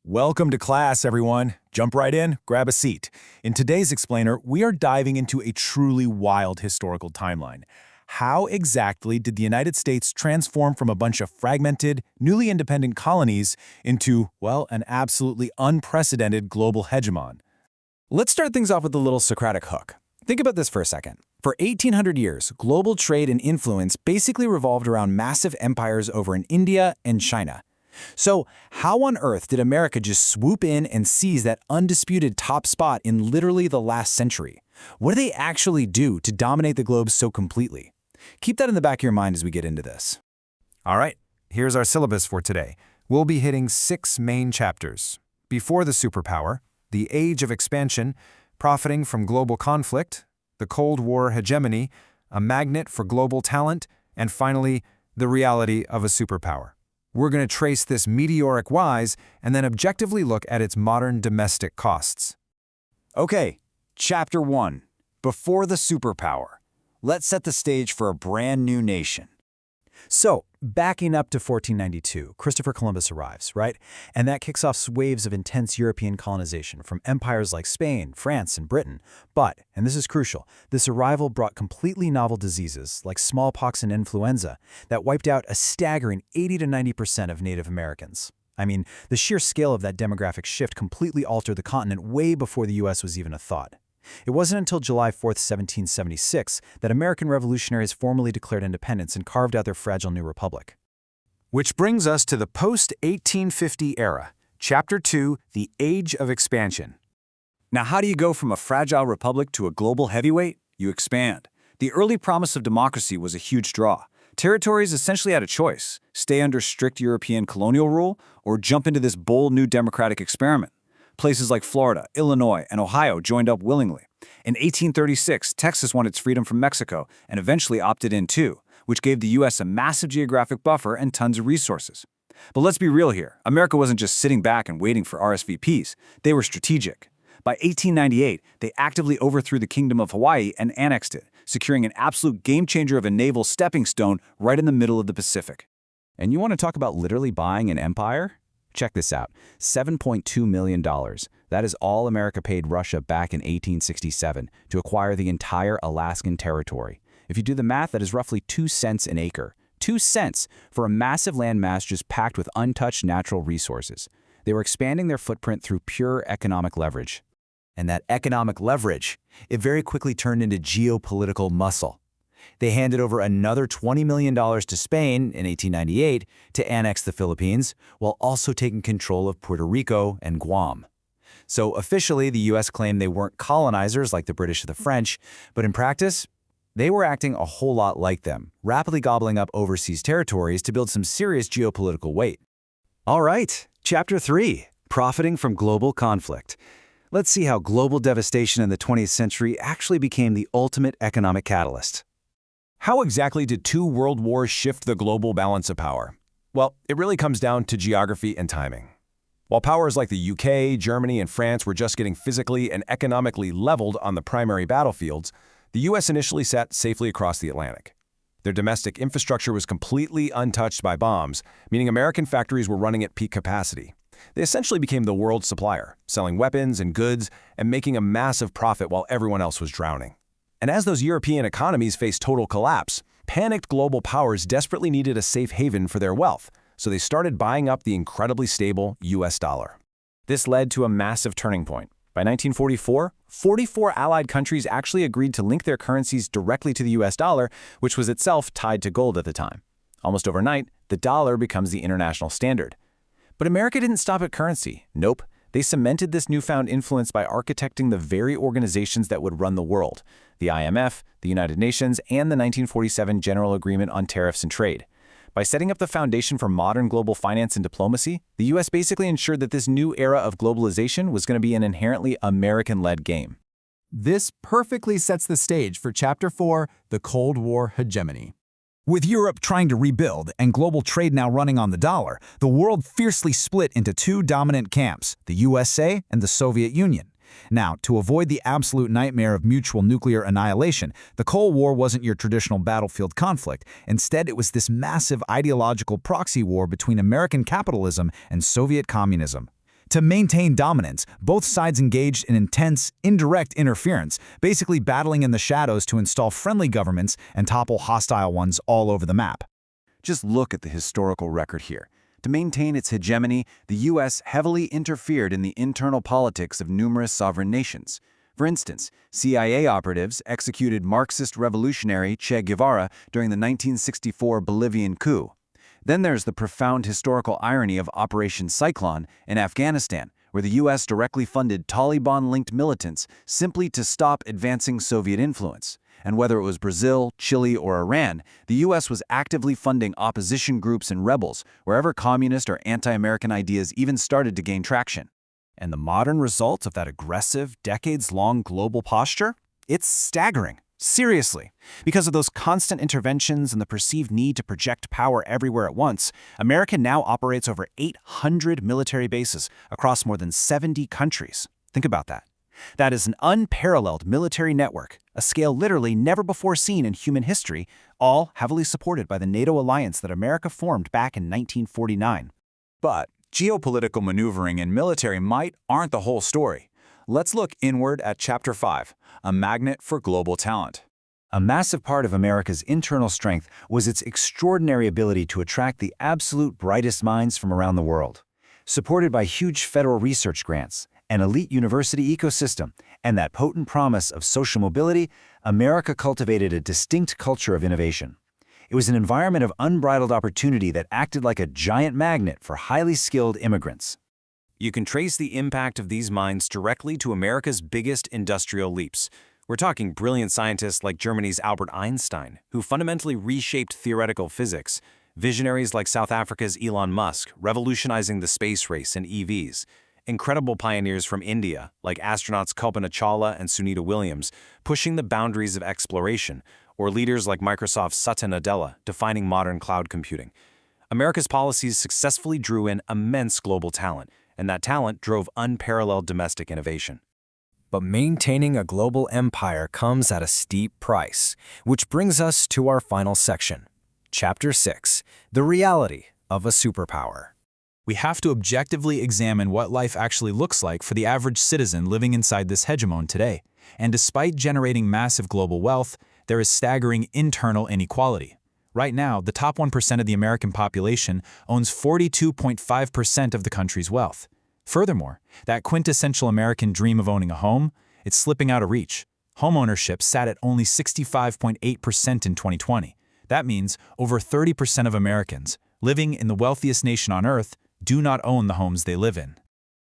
Welcome to class, everyone. Jump right in, grab a seat. In today's explainer, we are diving into a truly wild historical timeline. How exactly did the United States transform from a bunch of fragmented, newly independent colonies into, well, an absolutely unprecedented global hegemon? Let's start things off with a little Socratic hook. Think about this for a second. For 1,800 years, global trade and influence basically revolved around massive empires over in India and China. So how on earth did America just swoop in and seize that undisputed top spot in literally the last century? What do they actually do to dominate the globe so completely? Keep that in the back of your mind as we get into this. All right, here's our syllabus for today. We'll be hitting 6 main chapters. Before the superpower, the age of expansion, profiting from global conflict, the Cold War hegemony, a magnet for global talent, and finally, the reality of a superpower. We're going to trace this meteoric rise and then objectively look at its modern domestic costs. Okay, Chapter 1, Before the Superpower. Let's set the stage for a brand new nation. So, backing up to 1492, Christopher Columbus arrives, right? And that kicks off waves of intense European colonization from empires like Spain, France, and Britain. But, and this is crucial, this arrival brought completely novel diseases like smallpox and influenza that wiped out a staggering 80 to 90% of Native Americans. I mean, the sheer scale of that demographic shift completely altered the continent way before the US was even a thought. It wasn't until July 4, 1776, that American revolutionaries formally declared independence and carved out their fragile new republic. Which brings us to the post-1850 era, Chapter 2, The Age of Expansion. Now, how do you go from a fragile republic to a global heavyweight? You expand. The early promise of democracy was a huge draw. Territories essentially had a choice: stay under strict European colonial rule or jump into this bold new democratic experiment. Places like Florida, Illinois, and Ohio joined up willingly. In 1836, Texas won its freedom from Mexico and eventually opted in too, which gave the U.S. a massive geographic buffer and tons of resources. But let's be real here. America wasn't just sitting back and waiting for RSVPs. They were strategic. By 1898, they actively overthrew the Kingdom of Hawaii and annexed it, securing an absolute game-changer of a naval stepping stone right in the middle of the Pacific. And you want to talk about literally buying an empire? Check this out, $7.2 million. That is all America paid Russia back in 1867 to acquire the entire Alaskan territory. If you do the math, that is roughly 2 cents an acre. 2 cents for a massive landmass just packed with untouched natural resources. They were expanding their footprint through pure economic leverage. And that economic leverage, it very quickly turned into geopolitical muscle. They handed over another $20 million to Spain in 1898 to annex the Philippines, while also taking control of Puerto Rico and Guam. So officially, the U.S. claimed they weren't colonizers like the British or the French, but in practice, they were acting a whole lot like them, rapidly gobbling up overseas territories to build some serious geopolitical weight. All right, Chapter 3, Profiting from Global Conflict. Let's see how global devastation in the 20th century actually became the ultimate economic catalyst. How exactly did 2 world wars shift the global balance of power? Well, it really comes down to geography and timing. While powers like the UK, Germany, and France were just getting physically and economically leveled on the primary battlefields, the US initially sat safely across the Atlantic. Their domestic infrastructure was completely untouched by bombs, meaning American factories were running at peak capacity. They essentially became the world's supplier, selling weapons and goods and making a massive profit while everyone else was drowning. And as those European economies faced total collapse, panicked global powers desperately needed a safe haven for their wealth, so they started buying up the incredibly stable US dollar. This led to a massive turning point. By 1944, 44 allied countries actually agreed to link their currencies directly to the US dollar, which was itself tied to gold at the time. Almost overnight, the dollar becomes the international standard. But America didn't stop at currency. Nope. They cemented this newfound influence by architecting the very organizations that would run the world: the IMF, the United Nations, and the 1947 General Agreement on Tariffs and Trade. By setting up the foundation for modern global finance and diplomacy, the U.S. basically ensured that this new era of globalization was going to be an inherently American-led game. This perfectly sets the stage for Chapter 4, The Cold War Hegemony. With Europe trying to rebuild and global trade now running on the dollar, the world fiercely split into 2 dominant camps, the USA and the Soviet Union. Now, to avoid the absolute nightmare of mutual nuclear annihilation, the Cold War wasn't your traditional battlefield conflict. Instead, it was this massive ideological proxy war between American capitalism and Soviet communism. To maintain dominance, both sides engaged in intense, indirect interference, basically battling in the shadows to install friendly governments and topple hostile ones all over the map. Just look at the historical record here. To maintain its hegemony, the U.S. heavily interfered in the internal politics of numerous sovereign nations. For instance, CIA operatives executed Marxist revolutionary Che Guevara during the 1964 Bolivian coup. Then there's the profound historical irony of Operation Cyclone in Afghanistan, where the U.S. directly funded Taliban-linked militants simply to stop advancing Soviet influence. And whether it was Brazil, Chile, or Iran, the U.S. was actively funding opposition groups and rebels wherever communist or anti-American ideas even started to gain traction. And the modern result of that aggressive, decades-long global posture? It's staggering. Seriously. Because of those constant interventions and the perceived need to project power everywhere at once, America now operates over 800 military bases across more than 70 countries. Think about that. That is an unparalleled military network, a scale literally never before seen in human history, all heavily supported by the NATO alliance that America formed back in 1949. But geopolitical maneuvering and military might aren't the whole story. Let's look inward at Chapter 5, a magnet for global talent. A massive part of America's internal strength was its extraordinary ability to attract the absolute brightest minds from around the world. Supported by huge federal research grants, an elite university ecosystem, and that potent promise of social mobility, America cultivated a distinct culture of innovation. It was an environment of unbridled opportunity that acted like a giant magnet for highly skilled immigrants. You can trace the impact of these minds directly to America's biggest industrial leaps. We're talking brilliant scientists like Germany's Albert Einstein, who fundamentally reshaped theoretical physics, visionaries like South Africa's Elon Musk, revolutionizing the space race and EVs, incredible pioneers from India, like astronauts Kalpana Chawla and Sunita Williams, pushing the boundaries of exploration, or leaders like Microsoft's Satya Nadella, defining modern cloud computing. America's policies successfully drew in immense global talent, and that talent drove unparalleled domestic innovation. But maintaining a global empire comes at a steep price, which brings us to our final section. Chapter 6, The Reality of a Superpower. We have to objectively examine what life actually looks like for the average citizen living inside this hegemon today. And despite generating massive global wealth, there is staggering internal inequality. Right now, the top 1% of the American population owns 42.5% of the country's wealth. Furthermore, that quintessential American dream of owning a home, it's slipping out of reach. Homeownership sat at only 65.8% in 2020. That means over 30% of Americans, living in the wealthiest nation on Earth, do not own the homes they live in.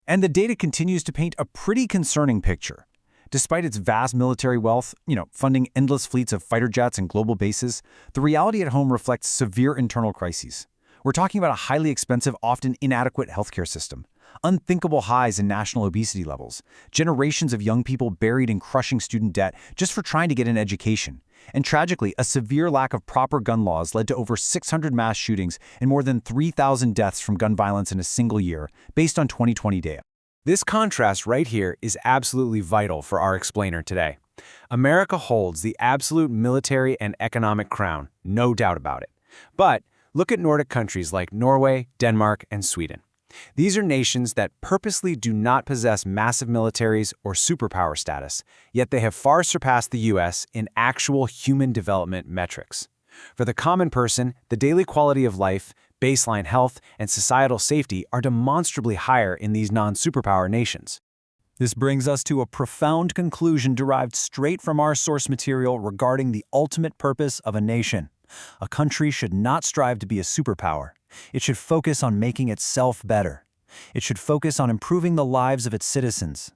And the data continues to paint a pretty concerning picture. Despite its vast military wealth, funding endless fleets of fighter jets and global bases, the reality at home reflects severe internal crises. We're talking about a highly expensive, often inadequate healthcare system, unthinkable highs in national obesity levels, generations of young people buried in crushing student debt just for trying to get an education, and tragically, a severe lack of proper gun laws led to over 600 mass shootings and more than 3,000 deaths from gun violence in a single year, based on 2020 data. This contrast right here is absolutely vital for our explainer today. America holds the absolute military and economic crown, no doubt about it. But look at Nordic countries like Norway, Denmark, and Sweden. These are nations that purposely do not possess massive militaries or superpower status, yet they have far surpassed the U.S. in actual human development metrics. For the common person, the daily quality of life, baseline health, and societal safety are demonstrably higher in these non-superpower nations. This brings us to a profound conclusion derived straight from our source material regarding the ultimate purpose of a nation. A country should not strive to be a superpower. It should focus on making itself better. It should focus on improving the lives of its citizens.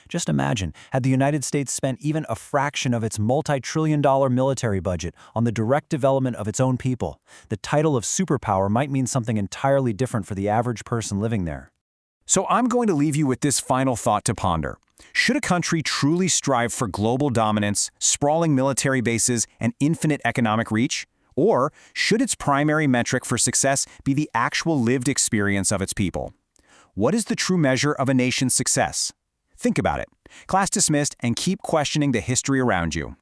Just imagine, had the United States spent even a fraction of its multi-trillion-dollar military budget on the direct development of its own people, the title of superpower might mean something entirely different for the average person living there. So I'm going to leave you with this final thought to ponder. Should a country truly strive for global dominance, sprawling military bases, and infinite economic reach? Or should its primary metric for success be the actual lived experience of its people? What is the true measure of a nation's success? Think about it. Class dismissed, and keep questioning the history around you.